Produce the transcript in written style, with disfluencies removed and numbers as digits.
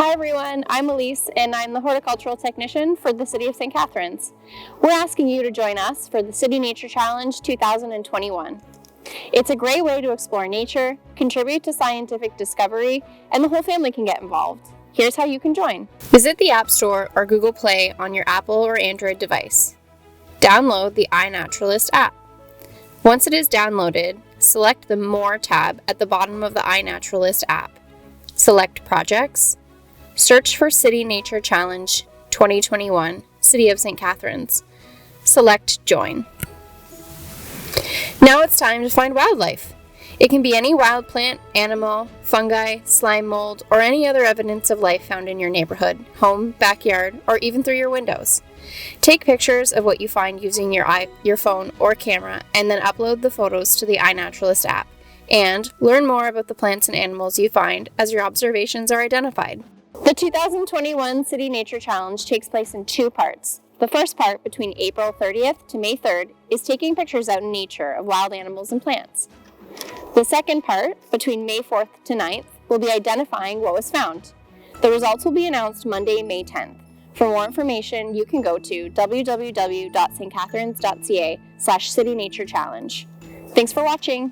Hi everyone, I'm Elise and I'm the horticultural technician for the City of St. Catharines. We're asking you to join us for the City Nature Challenge 2021. It's a great way to explore nature, contribute to scientific discovery, and the whole family can get involved. Here's how you can join. Visit the App Store or Google Play on your Apple or Android device. Download the iNaturalist app. Once it is downloaded, select the More tab at the bottom of the iNaturalist app. Select Projects. Search for City Nature Challenge 2021, City of St. Catharines. Select Join. Now it's time to find wildlife. It can be any wild plant, animal, fungi, slime mold, or any other evidence of life found in your neighborhood, home, backyard, or even through your windows. Take pictures of what you find using your phone or camera, and then upload the photos to the iNaturalist app. And learn more about the plants and animals you find as your observations are identified. The 2021 City Nature Challenge takes place in two parts. The first part, between April 30th to May 3rd, is taking pictures out in nature of wild animals and plants. The second part, between May 4th to 9th, will be identifying what was found. The results will be announced Monday, May 10th. For more information, you can go to www.stcatharines.ca/citynaturechallenege. Thanks for watching.